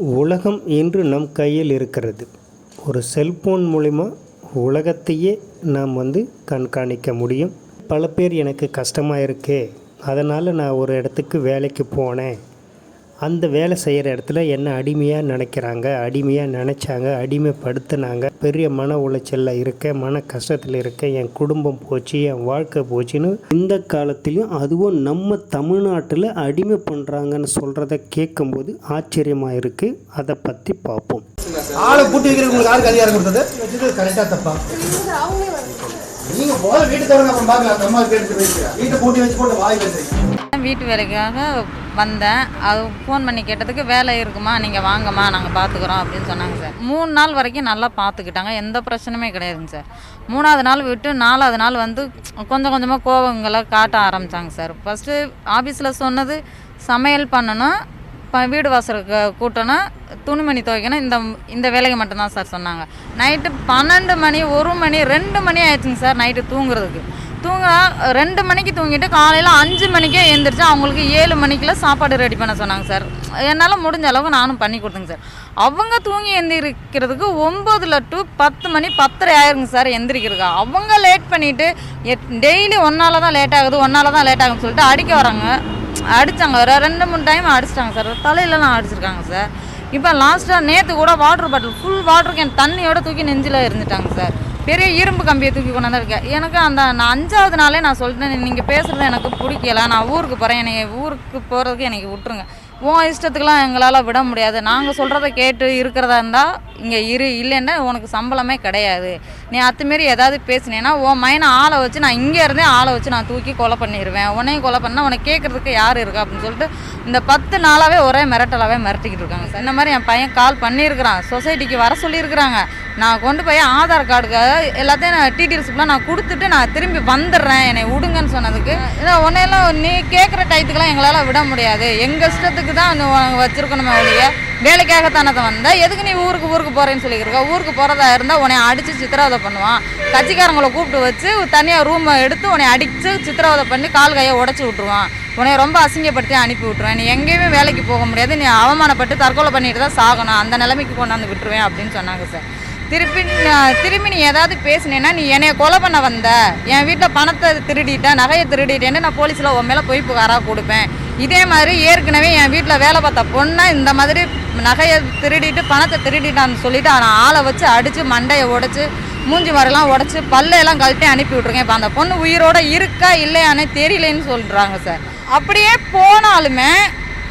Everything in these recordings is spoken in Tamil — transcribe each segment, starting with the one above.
உலகம் இன்று நம் கையில் இருக்கிறது. ஒரு செல்போன் மூலிமா உலகத்தையே நாம் கண்காணிக்க முடியும். பல பேர் எனக்கு கஷ்டமாக இருக்கே, அதனால் நான் ஒரு இடத்துக்கு வேலைக்கு போனேன், அந்த வேலை செய்கிற இடத்துல என்ன அடிமையாக நினைக்கிறாங்க, அடிமையாக நினச்சாங்க, அடிமைப்படுத்தினாங்க, பெரிய மன உளைச்சலில் இருக்கேன், மன கஷ்டத்தில் இருக்கேன், என் குடும்பம் போச்சு, என் வாழ்க்கை போச்சுன்னு இந்த காலத்துலேயும் அதுவும் நம்ம தமிழ்நாட்டில் அடிமை பண்ணுறாங்கன்னு சொல்கிறத கேட்கும்போது ஆச்சரியமாக இருக்குது. அதை பற்றி பார்ப்போம். ஆளை பூட்டி வைக்கிறவங்களுக்கு யாருக்கு அதிகாரம் கொடுத்தது? வச்சது கரெக்டாக தப்பா? நீங்கள் போல வீட்டு தவிர அப்புறம் பார்க்கலாம். அந்த அம்மா கேட்டு வீட்டை பூட்டி வச்சு போட்டு வாய் பேசுறீங்க. வீட்டு வேலைக்காக வந்தேன். அது ஃபோன் பண்ணி கேட்டதுக்கு வேலை இருக்குமா, நீங்கள் வாங்கம்மா, நாங்கள் பார்த்துக்குறோம் அப்படின்னு சொன்னாங்க சார். 3 நாள் வரைக்கும் நல்லா பார்த்துக்கிட்டாங்க, எந்த பிரச்சனையுமே கிடையாதுங்க சார். 3ஆவது நாள் விட்டு 4ஆவது நாள் கொஞ்சம் கொஞ்சமாக கோபங்களை காட்ட ஆரம்பித்தாங்க சார். ஃபஸ்ட்டு ஆஃபீஸில் சொன்னது சமையல் பண்ணணும், வீடு வாசலுக்கு கூட்டணும், துணிமணி துவைக்கணும், இந்த வேலைக்கு மட்டும்தான் சார் சொன்னாங்க. நைட்டு 12 மணி 1 மணி 2 மணி ஆயிடுச்சுங்க சார் நைட்டு தூங்குறதுக்கு. 2 மணிக்கு தூங்கிட்டு காலையில் 5 மணிக்கே எழுந்திரிச்சு அவங்களுக்கு 7 மணிக்குள்ள சாப்பாடு ரெடி பண்ண சொன்னாங்க சார். என்னால் முடிஞ்ச அளவுக்கு நானும் பண்ணி கொடுத்தேங்க சார். அவங்க தூங்கி எந்திரிக்கிறதுக்கு 9 to 10 மணி 10:30 ஆயிருங்க சார் எந்திரிக்கிறதுக்கு. அவங்க லேட் பண்ணிவிட்டு டெய்லி ஒன்றால் தான் லேட் ஆகுது, ஒன்றால் தான் லேட் ஆகுதுன்னு சொல்லிட்டு அடிக்க வராங்க. அடித்தாங்க, 2-3 டைம் அடிச்சிட்டாங்க சார். தலையிலலாம் அடிச்சிருக்காங்க சார். இப்போ லாஸ்ட்டாக நேற்று கூட water bottle full water can தண்ணியோட தூக்கி நெஞ்சில் இருந்துட்டாங்க சார். பெரிய இரும்பு கம்பியை தூக்கி கொண்டாந்து இருக்கேன். எனக்கு நான் 5ஆவது நாளே நான் சொல்லிட்டேன், நீங்கள் பேசுகிறது எனக்கு பிடிக்கல, நான் ஊருக்கு போகிறேன், என்னை ஊருக்கு போகிறதுக்கு எனக்கு விட்டுருங்க, உன் இஷ்டத்துக்கெலாம் எங்களால் விட முடியாது, நாங்கள் சொல்கிறத கேட்டு இருக்கிறதா இருந்தால் இங்கே இல்லைன்னா உனக்கு சம்பளமே கிடையாது, நீ அத்துமாரி ஏதாவது பேசினேன்னா உன் மைனை ஆளை வச்சு நான் இங்கே இருந்தே ஆளை வச்சு நான் தூக்கி கொலை பண்ணிடுவேன், உன்னையும் கொலை பண்ணால் உனக்கு கேட்குறதுக்கு யார் இருக்கா அப்படின்னு சொல்லிட்டு இந்த 10 நாளாகவே ஒரே மிரட்டலாகவே மிரட்டிக்கிட்டு இருக்காங்க சார். இந்த மாதிரி என் பையன் கால் பண்ணியிருக்கிறான், சொசைட்டிக்கு வர சொல்லியிருக்கிறாங்க. நான் கொண்டு போய் ஆதார் கார்டுக்கு எல்லாத்தையும் நான் டீட்டெயில்ஸ்லாம் நான் கொடுத்துட்டு நான் திரும்பி வந்துடுறேன், என்னை விடுங்கன்னு சொன்னதுக்கு உன்னையெல்லாம் நீ கேட்குற டயத்துக்கெல்லாம் எங்களால் விட முடியாது, எங்கள் இஷ்டத்துக்கு தான் வச்சுருக்கணுமே ஒழிய வேலைக்காகத்தானே வந்தேன், எதுக்கு நீ ஊருக்கு போகிறேன்னு சொல்லியிருக்க, ஊருக்கு போகிறதா இருந்தால் உன்னை அடித்து சித்திரவதை பண்ணுவான், கட்சிக்காரங்களை கூப்பிட்டு வச்சு தனியாக ரூமை எடுத்து உன்னை அடித்து சித்திரவதை பண்ணி கால் கையை உடச்சி விட்ருவான், உன்னை ரொம்ப அசிங்கப்படுத்தி அனுப்பி விட்ருவேன், நீ எங்கேயுமே வேலைக்கு போக முடியாது, நீ அவமானப்பட்டு தற்கொலை பண்ணிட்டு தான் சாகணும், அந்த நிலைமைக்கு கொண்டாந்து விட்டுருவேன் அப்படின்னு சொன்னாங்க சார். திரும்பி நீ ஏதாவது பேசினேன்னா நீ என்னைய கொலை பண்ண வந்த, என் வீட்டில் பணத்தை திருடிட்டேன், நகையை திருடிட்டேன்னு நான் போலீஸில் உன் மேலே பொய் புகாராக கொடுப்பேன். இதே மாதிரி ஏற்கனவே என் வீட்டில் வேலை பார்த்த பொண்ணை இந்த மாதிரி நகையை திருடிட்டு பணத்தை திருடிட்டான்னு சொல்லிட்டு நான் ஆளை வச்சு அடித்து மண்டையை உடைச்சி மூஞ்சி மரெல்லாம் உடச்சி பல்லையெல்லாம் கழட்டி அனுப்பி விட்ருக்கேன். இப்போ அந்த பொண்ணு உயிரோடு இருக்கா இல்லையானே தெரியலேன்னு சொல்கிறாங்க சார். அப்படியே போனாலுமே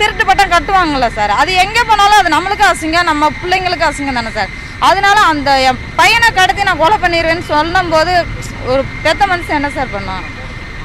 திருட்டு பட்டம் கட்டுவாங்கள்ல சார், அது எங்கே போனாலும் அது நம்மளுக்கு அசிங்கம், நம்ம பிள்ளைங்களுக்கு அசிங்கம் தானே சார். அதனால அந்த என் பையனை கடத்தி நான் கொலை பண்ணிடுவேன்னு சொல்லும்போது ஒரு பெத்த மனுஷன் என்ன சார் பண்ணுவான்.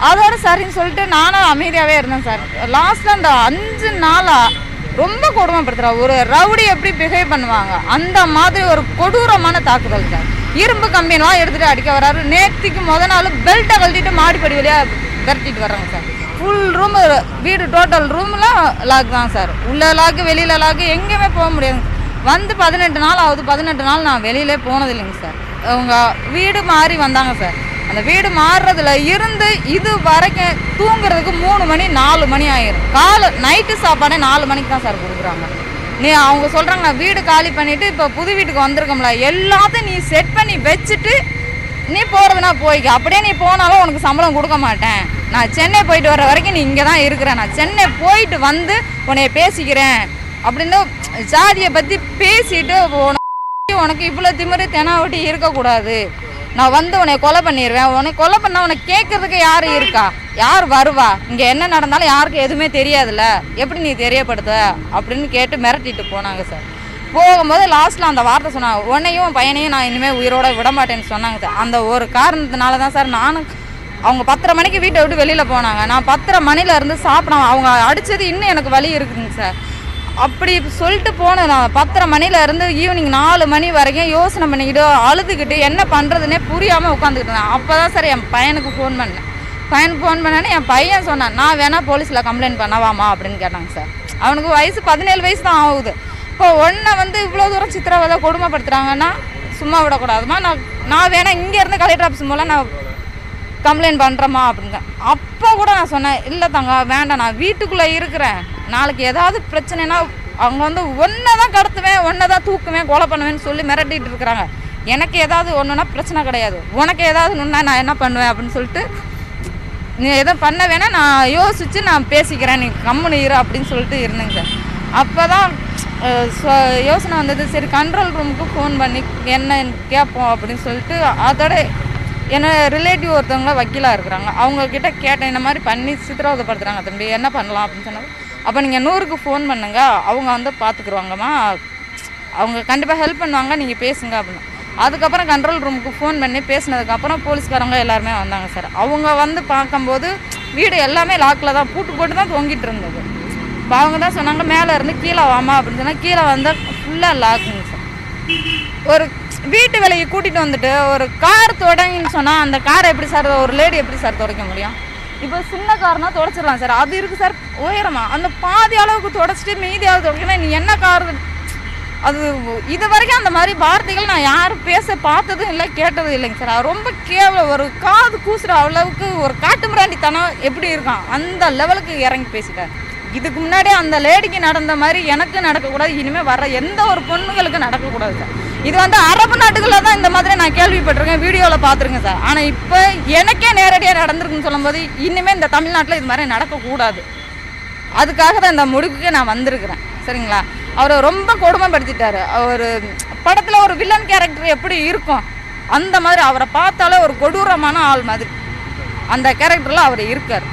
அதோட சரின்னு சொல்லிட்டு நானும் அமைதியாகவே இருந்தேன் சார். லாஸ்ட்டில் அந்த 5 நாளாக ரொம்ப கொடுமைப்படுத்துகிறா. ஒரு ரவுடி எப்படி பிஹேவ் பண்ணுவாங்க அந்த மாதிரி ஒரு கொடூரமான தாக்குதல் சார். இரும்பு கம்பியெல்லாம் எடுத்துகிட்டு அடிக்க வர்றாரு. நேற்றுக்கு நாள் பெல்ட்டை கழட்டிட்டு மாடிப்படி வழியாக விரட்டிட்டு வர்றாங்க சார். ஃபுல் ரூம், வீடு டோட்டல் ரூமில் லாக் தான் சார், உள்ள லாக்கு வெளியில் லாக்கு, எங்கேயுமே போக முடியாது. 18 நாள் ஆகுது, 18 நாள் நான் வெளியிலே போனது இல்லைங்க சார். அவங்க வீடு மாறி வந்தாங்க சார். அந்த வீடு மாறுறதுல இருந்து இது வரைக்கும் தூங்குறதுக்கு 3 மணி 4 மணி ஆயிரும். நைட்டு சாப்பாடே 4 மணிக்கு தான் சார் கொடுக்குறாங்க. அவங்க சொல்கிறாங்க நான் வீடு காலி பண்ணிவிட்டு இப்போ புது வீட்டுக்கு வந்திருக்கோம்ல, எல்லாத்தையும் நீ செட் பண்ணி வச்சுட்டு நீ போகிறதுனா போய்க்க, அப்படியே நீ போனாலும் உனக்கு சம்பளம் கொடுக்க மாட்டேன், நான் சென்னை போயிட்டு வர்ற வரைக்கும் நீ இங்கே தான் இருக்கிறேன், நான் சென்னை போயிட்டு வந்து உன்னைய பேசிக்கிறேன் அப்படின்னு ஜாதியை பற்றி பேசிட்டு உனக்கு இவ்வளோ திமிரு தெனாவட்டி இருக்கக்கூடாது, நான் வந்து உன்னை கொலை பண்ணிடுவேன், உன்னை கொலை பண்ணால் உனக்கு கேட்குறதுக்கு யார் இருக்கா, யார் வருவா, இங்கே என்ன நடந்தாலும் யாருக்கும் எதுவுமே தெரியாதுல்ல, எப்படி நீ தெரியப்படுத்த அப்படின்னு கேட்டு மிரட்டிட்டு போனாங்க சார். போகும்போது லாஸ்ட்டில் அந்த வார்த்தை சொன்னாங்க, உன்னையும் பையனையும் நான் இனிமேல் உயிரோட விட மாட்டேன்னு சொன்னாங்க சார். அந்த ஒரு காரணத்தினால தான் சார் நானும் அவங்க 10:30 மணிக்கு வீட்டை விட்டு வெளியில் போனாங்க. நான் 10:30 மணிலேருந்து சாப்பிடாம அவங்க அடித்தது இன்னும் எனக்கு வலி இருக்குதுங்க சார். அப்படி சொல்லிட்டு போனேன். நான் 10:30 மணிலேருந்து ஈவினிங் 4 மணி வரைக்கும் யோசனை பண்ணிக்கிட்டு அழுதுகிட்டு என்ன பண்ணுறதுனே புரியாமல் உட்காந்துக்கிட்டு இருந்தேன். அப்போ தான் சார் என் பையனுக்கு ஃபோன் பண்ணேன்னு என் பையன் சொன்னான், நான் வேணால் போலீஸில் கம்ப்ளைண்ட் பண்ணவாமா அப்படின்னு கேட்டாங்க சார். அவனுக்கு வயசு 17 வயசு தான் ஆகுது. இப்போ ஒன்றை இவ்வளோ தூரம் சித்திரவதை கொடுமைப்படுத்துகிறாங்கன்னா சும்மா விடக்கூடாதுமா, நான் வேணால் இங்கேருந்து கலெக்டர் ஆஃபீஸ் மூலம் நான் கம்ப்ளைண்ட் பண்ணுறேம்மா அப்படிங்க. அப்போ கூட நான் சொன்னேன், இல்லை தங்க வேண்டாம், நான் வீட்டுக்குள்ளே இருக்கிறேன், நாளைக்கு ஏதாவது பிரச்சனைனா அவங்க வந்து ஒன்றை தான் கடத்துவேன், ஒன்றை தான் தூக்குவேன், கொலை பண்ணுவேன்னு சொல்லி மிரட்டிகிட்டு இருக்கிறாங்க. எனக்கு ஏதாவது ஒன்றுனா பிரச்சனை கிடையாது, உனக்கு ஏதாவது ஒன்றுனா நான் என்ன பண்ணுவேன் அப்படின்னு சொல்லிட்டு, நீ எதுவும் பண்ண வேணால் நான் யோசித்து நான் பேசிக்கிறேன், நீ கம்முனு இரு அப்படின்னு சொல்லிட்டு இருந்தேங்க சார். அப்போ தான் யோசனை வந்தது, சரி கண்ட்ரோல் ரூமுக்கு ஃபோன் பண்ணி என்ன கேட்போம் அப்படின்னு சொல்லிட்டு, அதோட என்ன ரிலேட்டிவ் ஒருத்தவங்க வக்கீலாக இருக்கிறாங்க, அவங்கக்கிட்ட கேட்டேன், இந்த மாதிரி பண்ணி சித்திரவதைப்படுத்துகிறாங்க தம்பி, என்ன பண்ணலாம் அப்படின்னு சொன்னாங்க. அப்போ நீங்கள் 100க்கு ஃபோன் பண்ணுங்க, அவங்க வந்து பார்த்துக்குருவாங்கம்மா, அவங்க கண்டிப்பாக ஹெல்ப் பண்ணுவாங்க, நீங்கள் பேசுங்க அப்படின்னு. அதுக்கப்புறம் கண்ட்ரோல் ரூமுக்கு ஃபோன் பண்ணி பேசினதுக்கப்புறம் போலீஸ்காரங்க எல்லாருமே வந்தாங்க சார். அவங்க வந்து பார்க்கும்போது வீடு எல்லாமே லாக்கில் தான் பூட்டு போட்டு தான் தொங்கிட்டு இருந்தது. இப்போ அவங்க தான் சொன்னாங்க மேலே இருந்து கீழே வாமா அப்படின்னு சொன்னால், கீழே வந்தால் ஃபுல்லாக லாக்குங்க சார். ஒரு வீட்டு வேலையை கூட்டிகிட்டு வந்துட்டு ஒரு கார் தொடங்கின்னு சொன்னால் அந்த காரை எப்படி சார் ஒரு லேடி எப்படி சார் துடைக்க முடியும்? இப்போ சின்ன கார்னா துடைச்சிடலாம் சார், அது இருக்குது சார் உயரமா, அந்த பாதி அளவுக்கு துடைச்சிட்டு மீதியாவது துடைக்கணும், நீ என்ன கார் அது இது வரைக்கும் அந்த மாதிரி வார்த்தைகள் நான் யாரும் பேச பார்த்ததும் இல்லை, கேட்டதும் இல்லைங்க சார். அது ரொம்ப கேவலம், ஒரு காது கூசுகிற அளவுக்கு ஒரு காட்டு மிராண்டித்தனம் எப்படி இருக்கான் அந்த லெவலுக்கு இறங்கி பேசிட்டார். இதுக்கு முன்னாடி அந்த லேடிக்கு நடந்த மாதிரி எனக்கு நடக்கக்கூடாது, இனிமேல் வர எந்த ஒரு பொண்ணுங்களுக்கு நடக்கக்கூடாது சார். இது வந்து அரபு நாட்டுகளில் தான் இந்த மாதிரி நான் கேள்விப்பட்டிருக்கேன், வீடியோவில் பார்த்துருக்கேன் சார். ஆனால் இப்போ எனக்கே நேரடியாக நடந்திருக்குன்னு சொல்லும்போது இனிமேல் இந்த தமிழ்நாட்டில் இது மாதிரி நடக்கக்கூடாது. அதுக்காக தான் இந்த முடிவுக்கு நான் வந்திருக்கிறேன் சரிங்களா. அவரை ரொம்ப கொடுமைப்படுத்திட்டாரு. அவர் படத்தில் ஒரு வில்லன் கேரக்டர் எப்படி இருக்கும் அந்த மாதிரி அவரை பார்த்தாலே ஒரு கொடூரமான ஆள் மாதிரி அந்த கேரக்டரில் அவர் இருக்கார்.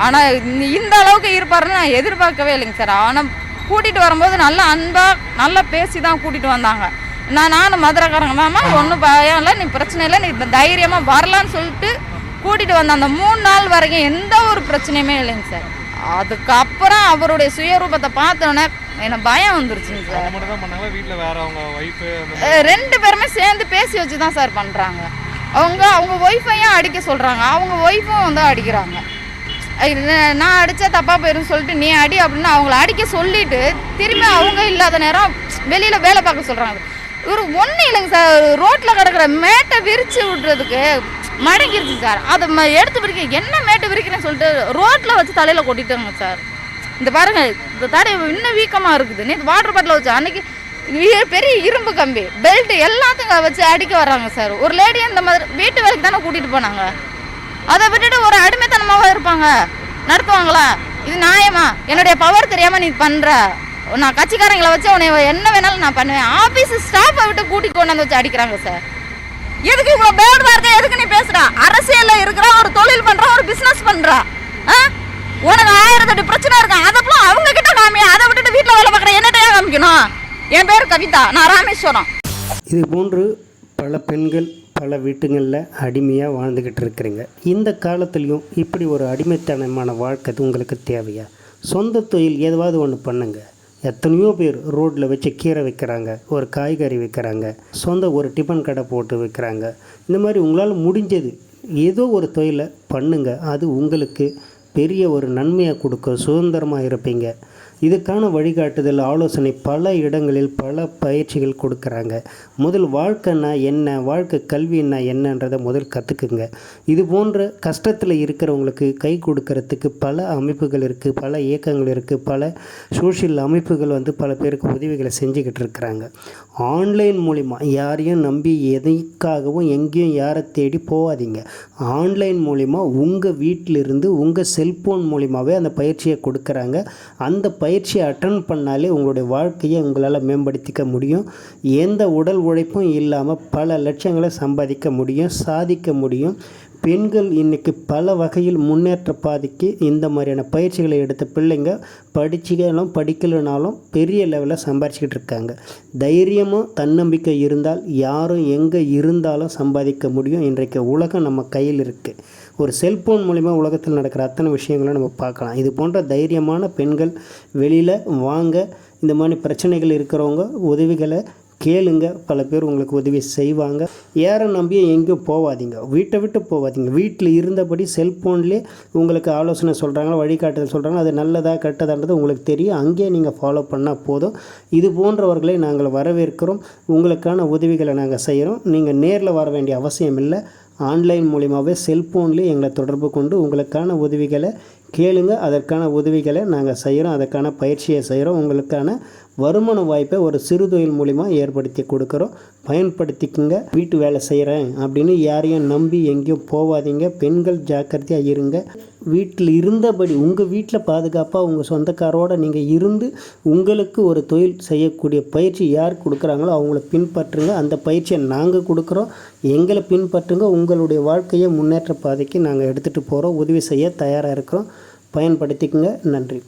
ஆனால் இந்த அளவுக்கு இருப்பாருன்னு நான் எதிர்பார்க்கவே இல்லைங்க சார். ஆனால் கூட்டிகிட்டு வரும்போது நல்லா அன்பாக நல்லா பேசி தான் கூட்டிகிட்டு வந்தாங்க. நானும் மதுரைக்காரங்க மாமா ஒன்றும் பயம் இல்லை, நீ பிரச்சனை இல்லை, நீ தைரியமாக வரலான்னு சொல்லிட்டு கூட்டிகிட்டு வந்தேன். அந்த 3 நாள் வரைக்கும் எந்த ஒரு பிரச்சனையுமே இல்லைங்க சார். அதுக்கப்புறம் அவருடைய சுயரூபத்தை பார்த்தோன்னே எனக்கு பயம் வந்துருச்சுங்க சார். 2 பேருமே சேர்ந்து பேசி வச்சு தான் சார் பண்ணுறாங்க. அவங்க ஒய்ஃபையும் அடிக்க சொல்கிறாங்க, அவங்க ஒய்ஃபும் வந்து அடிக்கிறாங்க. நான் அடித்தா தப்பாக போயிடும் சொல்லிட்டு நீ அடி அப்படின்னு அவங்கள அடிக்க சொல்லிவிட்டு திரும்பி அவங்க இல்லாத நேரம் வெளியில் வேலை பார்க்க சொல்கிறாங்க. ஒரு ஒன்றும் இல்லைங்க சார், ரோட்டில் கிடக்கிற மேட்டை விரித்து விட்றதுக்கு மடங்கிருச்சு சார். அதை எடுத்து விரிக்க என்ன மேட்டை விரிக்கிறேன்னு சொல்லிட்டு ரோட்டில் வச்சு தலையில் கொட்டிட்டாங்க சார். இந்த பாருங்கள், இந்த தடை இன்னும் வீக்கமாக இருக்குது. நேற்று வாட்டர் பாட்டில் வச்சு அன்றைக்கி பெரிய இரும்பு கம்பி பெல்ட் எல்லாத்தையும் வச்சு அடிக்க வர்றாங்க சார். ஒரு லேடியை இந்த மாதிரி வீட்டு வேலைக்கு தானே கூட்டிகிட்டு போனாங்க, அதை விட்டுட்டு ஒரு அடிமைத்தனமாக இருப்பாங்க நடத்துவாங்களா? இது நியாயமா? என்னுடைய பவர் தெரியாமல் நீ பண்ணுற, நான் கட்சிக்காரங்களை வச்சு உன்னை என்ன வேணாலும் நான் பண்ணுவேன். ஆஃபீஸ் ஸ்டாஃபை விட்டு கூட்டிட்டு கொண்டு வந்து வச்சு அடிக்கிறாங்க சார். எதுக்கு இவ்வளோ பேட் வார்த்தை எதுக்கு நீ பேசுகிறா? அரசியலில் இருக்கிற ஒரு தொழில் பண்ணுற ஒரு பிஸ்னஸ் பண்ணுறா, உனக்கு 1008 பிரச்சனை இருக்கான், அதெல்லாம் அவங்க கிட்ட காமி. அதை விட்டுட்டு வீட்டில் வேலை பார்க்குற என்னட்டையா காமிக்கணும்? என் பேர் கவிதா, நான் ராமேஸ்வரம். இது போன்று பல பெண்கள் பல வீட்டுங்களில் அடிமையாக வாழ்ந்துக்கிட்டு இருக்கிறீங்க. இந்த காலத்துலேயும் இப்படி ஒரு அடிமைத்தனமான வாழ்க்கை உங்களுக்கு தேவையா? சொந்த தொழில் ஏதாவது ஒன்று பண்ணுங்கள். எத்தனையோ பேர் ரோட்டில் வச்சு கீரை விற்கிறாங்க, ஒரு காய்கறி விற்கிறாங்க, சொந்த ஒரு டிஃபன் கடை போட்டு விற்கிறாங்க. இந்த மாதிரி உங்களால் முடிஞ்சது ஏதோ ஒரு தொழிலை பண்ணுங்கள். அது உங்களுக்கு பெரிய ஒரு நன்மையை கொடுக்க, சுதந்திரமாக இருப்பீங்க. இதுக்கான வழிகாட்டுதல் ஆலோசனை பல இடங்களில் பல பயிற்சிகள் கொடுக்குறாங்க. முதல் வாழ்க்கைன்னா என்ன, வாழ்க்கை கல்வின்னா என்னன்றதை முதல் கற்றுக்குங்க. இது போன்ற கஷ்டத்தில் இருக்கிறவங்களுக்கு கை கொடுக்கறதுக்கு பல அமைப்புகள் இருக்குது, பல இயக்கங்கள் இருக்குது, பல சோஷியல் அமைப்புகள் வந்து பல பேருக்கு உதவிகளை செஞ்சுக்கிட்டு இருக்கிறாங்க. ஆன்லைன் மூலிமா யாரையும் நம்பி எதைக்காகவும் எங்கேயும் யாரை தேடி போகாதீங்க. ஆன்லைன் மூலிமா உங்கள் வீட்டிலிருந்து உங்கள் செல்ஃபோன் மூலிமாவே அந்த பயிற்சியை கொடுக்குறாங்க. அந்த பயிற்சியை அட்டன் பண்ணாலே உங்களுடைய வாழ்க்கையை உங்களால் மேம்படுத்திக்க முடியும். எந்த உடல் உழைப்பும் இல்லாமல் பல லட்சங்களை சம்பாதிக்க முடியும், சாதிக்க முடியும். பெண்கள் இன்றைக்கி பல வகையில் முன்னேற்ற பாதைக்கு இந்த மாதிரியான பயிற்சிகளை எடுத்த பிள்ளைங்க படிச்சுக்கணும் படிக்கலைனாலும் பெரிய லெவலில் சம்பாதிச்சிக்கிட்டு இருக்காங்க. தைரியமும் தன்னம்பிக்கை இருந்தால் யாரும் எங்கே இருந்தாலும் சம்பாதிக்க முடியும். இன்றைக்கு உலகம் நம்ம கையில் இருக்குது. ஒரு செல்ஃபோன் மூலிமா உலகத்தில் நடக்கிற அத்தனை விஷயங்களும் நம்ம பார்க்கலாம். இது போன்ற தைரியமான பெண்கள் வெளியில் வாங்க. இந்த மாதிரி பிரச்சனைகள் இருக்கிறவங்க உதவிகளை கேளுங்க, பல பேர் உங்களுக்கு உதவி செய்வாங்க. யாரை நம்பியும் எங்கேயும் போகாதீங்க, வீட்டை விட்டு போகாதீங்க. வீட்டில் இருந்தபடி செல்ஃபோன்லேயே உங்களுக்கு ஆலோசனை சொல்கிறாங்களா, வழிகாட்டுதல் சொல்கிறாங்க, அது நல்லதா கெட்டதான்றது உங்களுக்கு தெரியும். அங்கேயே நீங்கள் ஃபாலோ பண்ணால் போதும். இது போன்றவர்களை நாங்கள் வரவேற்கிறோம். உங்களுக்கான உதவிகளை நாங்கள் செய்கிறோம். நீங்கள் நேரில் வர வேண்டிய அவசியம் இல்லை. ஆன்லைன் மூலிமாவே செல்ஃபோன்லேயே எங்களை தொடர்பு கொண்டு உங்களுக்கான உதவிகளை கேளுங்க. அதற்கான உதவிகளை நாங்கள் செய்கிறோம், அதற்கான பயிற்சியை செய்கிறோம். உங்களுக்கான வருமான வாய்ப்பை ஒரு சிறு தொழில் மூலிமா ஏற்படுத்தி கொடுக்குறோம். பயன்படுத்திக்குங்க. வீட்டு வேலை செய்கிறேன் அப்படின்னு யாரையும் நம்பி எங்கேயும் போகாதீங்க. பெண்கள் ஜாக்கிரதையாக இருங்க. வீட்டில் இருந்தபடி உங்கள் வீட்டில் பாதுகாப்பாக உங்கள் சொந்தக்காரோடு நீங்கள் இருந்து உங்களுக்கு ஒரு தொழில் செய்யக்கூடிய பயிற்சி யார் கொடுக்குறாங்களோ அவங்கள பின்பற்றுங்க. அந்த பயிற்சியை நாங்கள் கொடுக்குறோம். எங்களை பின்பற்றுங்க. உங்களுடைய வாழ்க்கையை முன்னேற்ற பாதைக்கு நாங்கள் எடுத்துகிட்டு போகிறோம். உதவி செய்ய தயாராக இருக்கிறோம். பயன்படுத்திக்கங்க. நன்றி.